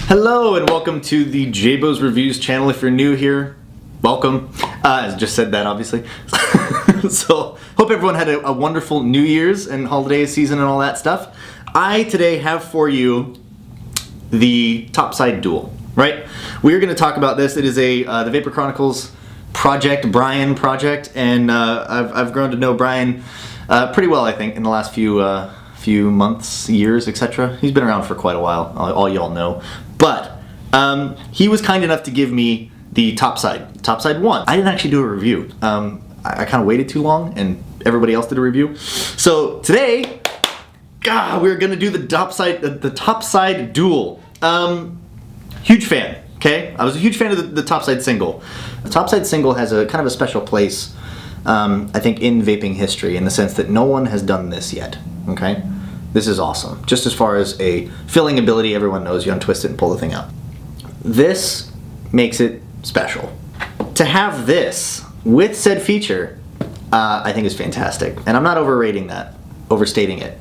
Hello and welcome to the JayBo's Reviews channel. If you're new here, welcome. I just said that, obviously. So, hope everyone had a wonderful New Year's and holiday season and all that stuff. I today have for you the TopSide Dual, right? We're going to talk about this. It is the Vapor Chronicles project, Brian project, and I've grown to know Brian pretty well, I think, in the last few months, years, etc. He's been around for quite a while, all y'all know. But he was kind enough to give me the TopSide 1. I didn't actually do a review. I kind of waited too long, and everybody else did a review. So today, we're gonna do the TopSide Dual. Huge fan. Okay, I was a huge fan of the TopSide single. The TopSide single has a kind of a special place, I think, in vaping history, in the sense that no one has done this yet. Okay, this is awesome. Just as far as a filling ability, everyone knows you untwist it and pull the thing out. This makes it special. To have this with said feature, I think is fantastic, and I'm not overstating it.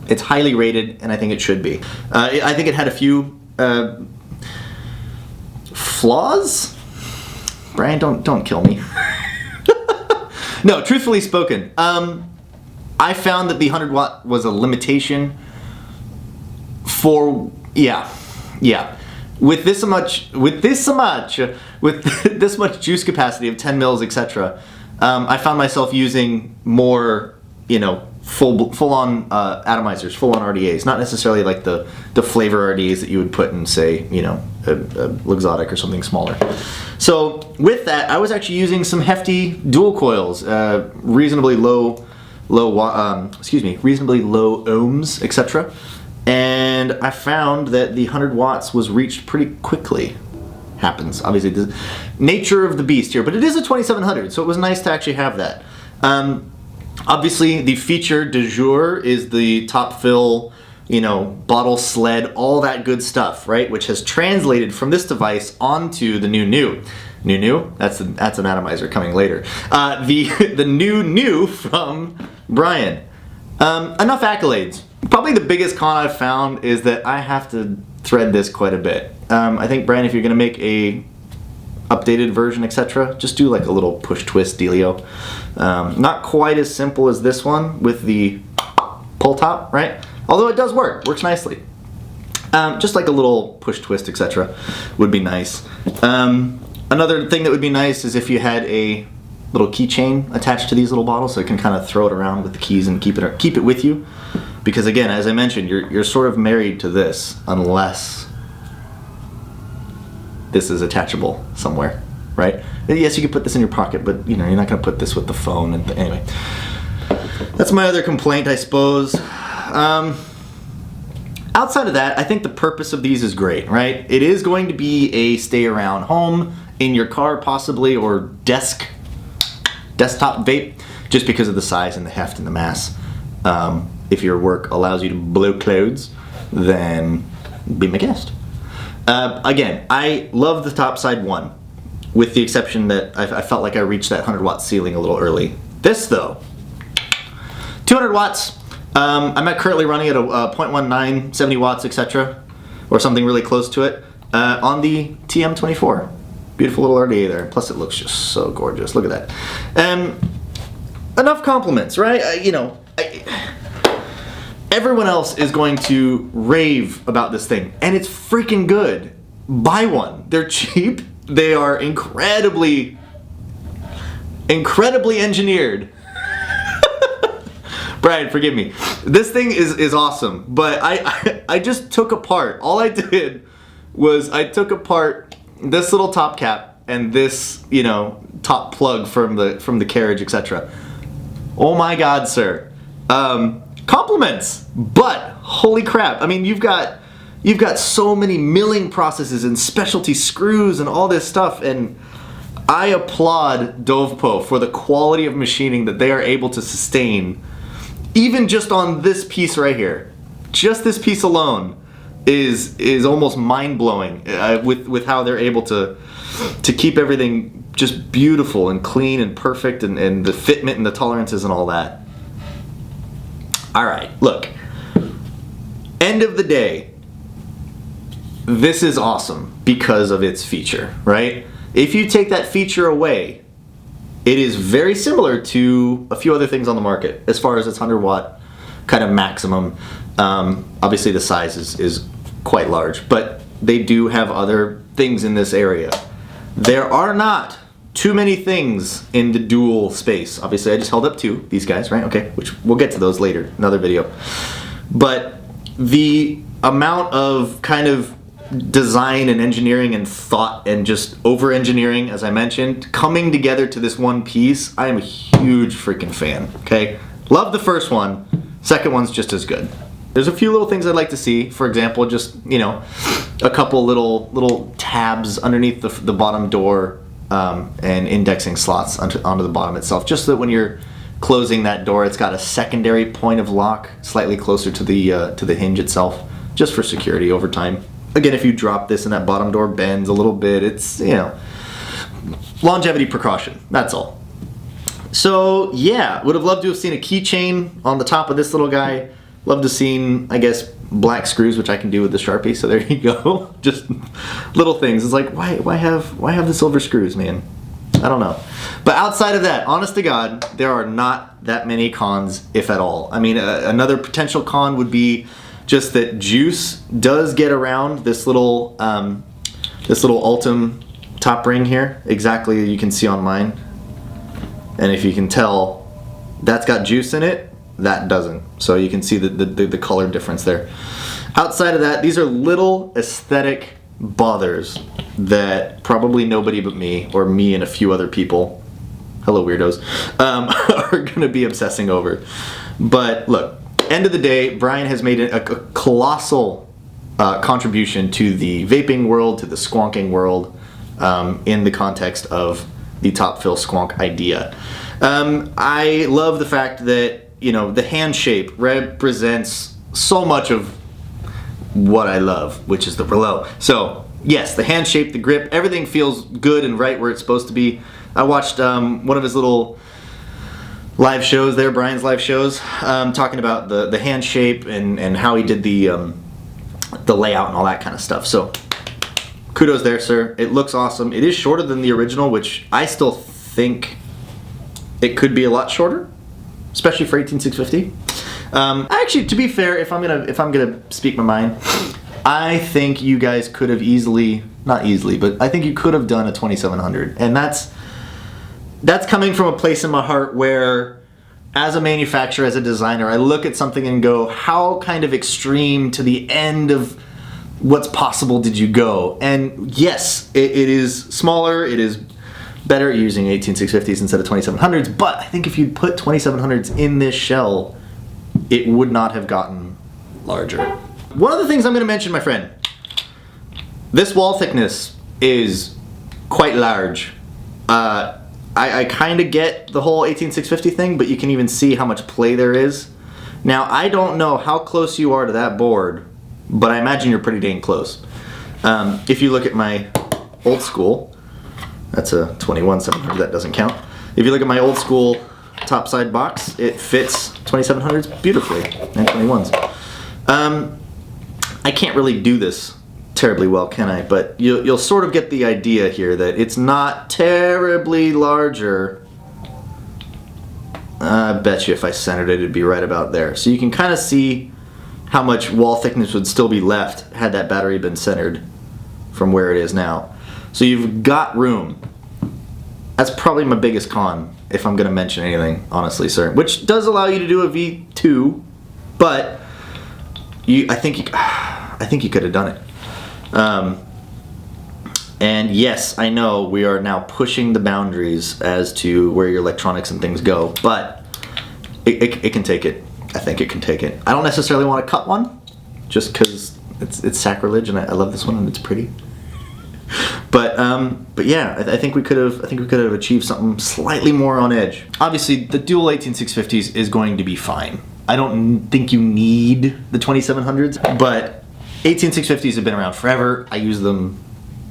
It's highly rated, and I think it should be. I think it had a few flaws. Brian, don't kill me. No, truthfully spoken, I found that the 100 watt was a limitation for with this much juice capacity of 10 mils, etc. I found myself using more, full on atomizers, full on RDAs, not necessarily like the flavor RDAs that you would put in, say, a Luxottic or something smaller. So with that, I was actually using some hefty dual coils, reasonably low ohms, etc. And I found that the 100 watts was reached pretty quickly. Happens, obviously, the nature of the beast here, but it is a 2700, so it was nice to actually have that. Obviously, the feature du jour is the top fill, bottle sled, all that good stuff, right? Which has translated from this device onto the new. That's an atomizer coming later. The new from Brian. Enough accolades. Probably the biggest con I've found is that I have to thread this quite a bit. I think, Brian, if you're gonna make a updated version, etc., just do like a little push twist dealio. Not quite as simple as this one with the pull top, right? Although it does works nicely. Just like a little push twist, etc., would be nice. Another thing that would be nice is if you had a little keychain attached to these little bottles, so you can kind of throw it around with the keys and keep it with you. Because again, as I mentioned, you're sort of married to this unless this is attachable somewhere, right? Yes, you could put this in your pocket, but you're not going to put this with the phone. And anyway, that's my other complaint, I suppose. Outside of that, I think the purpose of these is great, right? It is going to be a stay around home, in your car possibly, or desktop vape, just because of the size and the heft and the mass. If your work allows you to blow clouds, then be my guest. Again, I love the TopSide 1, with the exception that I felt like I reached that 100 watt ceiling a little early. This though, 200 watts. I'm currently running at a 0.19, 70 watts, etc., or something really close to it, on the TM24. Beautiful little RDA there. Plus, it looks just so gorgeous. Look at that. Enough compliments, right? Everyone else is going to rave about this thing, and it's freaking good. Buy one. They're cheap. They are incredibly engineered. Brian, forgive me. This thing is awesome, but I just took apart. All I did was I took apart this little top cap and this, top plug from the carriage, etc. Oh my God, sir. Compliments, but holy crap! I mean, you've got so many milling processes and specialty screws and all this stuff, and I applaud Dovpo for the quality of machining that they are able to sustain. Even just on this piece right here, just this piece alone is almost mind-blowing with how they're able to keep everything just beautiful and clean and perfect, and the fitment and the tolerances and all that. All right, look. End of the day, this is awesome because of its feature, right? If you take that feature away, it is very similar to a few other things on the market as far as its 100 watt kind of maximum. Obviously the size is quite large, but they do have other things in this area. There are not too many things in the dual space. Obviously I just held up two, these guys, right? Okay, which we'll get to those later, another video. But the amount of kind of design and engineering and thought and just over engineering, as I mentioned, coming together to this one piece, I am a huge freaking fan, okay? Love the first one, second one's just as good. There's a few little things I'd like to see. For example, just, you know, a couple little tabs underneath the bottom door and indexing slots onto the bottom itself, just so that when you're closing that door, it's got a secondary point of lock slightly closer to the hinge itself, just for security over time. Again, if you drop this and that bottom door bends a little bit, it's, you know, longevity precaution, that's all. So yeah, would have loved to have seen a keychain on the top of this little guy. Love to have seen, I guess, black screws, which I can do with the Sharpie, so there you go. Just little things. It's like, why have the silver screws, man? I don't know. But outside of that, honest to God, there are not that many cons, if at all. I mean, another potential con would be just that juice does get around this little Ultim top ring here. Exactly, you can see on mine. And if you can tell, that's got juice in it, that doesn't. So you can see the color difference there. Outside of that, these are little aesthetic bothers that probably nobody but me, or me and a few other people, hello weirdos, are gonna be obsessing over. But look, end of the day, Brian has made a colossal contribution to the vaping world, to the squonking world, in the context of the top fill squonk idea. I love the fact that, you know, the hand shape represents so much of what I love, which is the Relo. So yes, the hand shape, the grip, everything feels good and right where it's supposed to be. I watched one of his little live shows there, Brian's live shows, talking about the hand shape and how he did the layout and all that kind of stuff. So kudos there, sir. It looks awesome. It is shorter than the original, which I still think it could be a lot shorter, especially for 18650. Actually, to be fair, if I'm gonna speak my mind, I think you guys could have not easily, but I think you could have done a 2700, and that's coming from a place in my heart where, as a manufacturer, as a designer, I look at something and go, how kind of extreme to the end of what's possible did you go? And yes, it is smaller, it is better using 18650s instead of 2700s, but I think if you'd put 2700s in this shell, it would not have gotten larger. One of the things I'm going to mention, my friend, this wall thickness is quite large. I kind of get the whole 18650 thing, but you can even see how much play there is. Now, I don't know how close you are to that board, but I imagine you're pretty dang close. If you look at my old school, that's a 21700, that doesn't count. If you look at my old school TopSide box, it fits 2700s beautifully, and 21s. I can't really do this terribly well, can I? But you'll sort of get the idea here that it's not terribly larger. I bet you if I centered it, it'd be right about there. So you can kind of see how much wall thickness would still be left had that battery been centered from where it is now. So you've got room. That's probably my biggest con, if I'm going to mention anything, honestly, sir. Which does allow you to do a V2, but I think you could have done it. And yes, I know we are now pushing the boundaries as to where your electronics and things go, but it can take it. I think it can take it. I don't necessarily want to cut one, just because it's sacrilege, and I love this one and it's pretty. But yeah, I think we could have achieved something slightly more on edge. Obviously, the dual 18650s is going to be fine. I don't think you need the 2700s, but 18650s have been around forever. I use them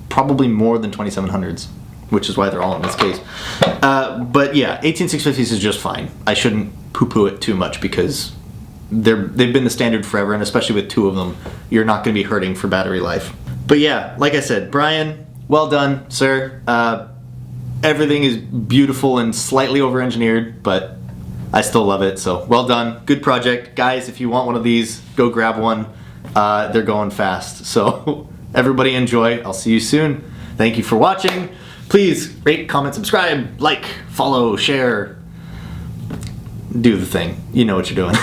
probably more than 2700s, which is why they're all in this case. But yeah, 18650s is just fine. I shouldn't poo-poo it too much because they've been the standard forever, and especially with two of them, you're not going to be hurting for battery life. But yeah, like I said, Brian, well done, sir. Everything is beautiful and slightly over-engineered, but I still love it, so well done. Good project. Guys, if you want one of these, go grab one. They're going fast. So everybody enjoy. I'll see you soon. Thank you for watching. Please rate, comment, subscribe, like, follow, share. Do the thing. You know what you're doing.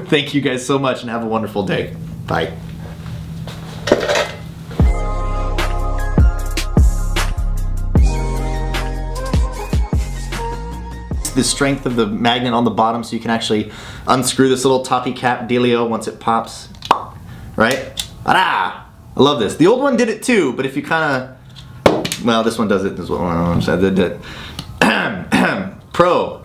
Thank you guys so much and have a wonderful day. Bye. The strength of the magnet on the bottom so you can actually unscrew this little toppy cap dealio once it pops. Right? Ah! I love this. The old one did it too, but if you kind of... Well, this one does it as well. Pro.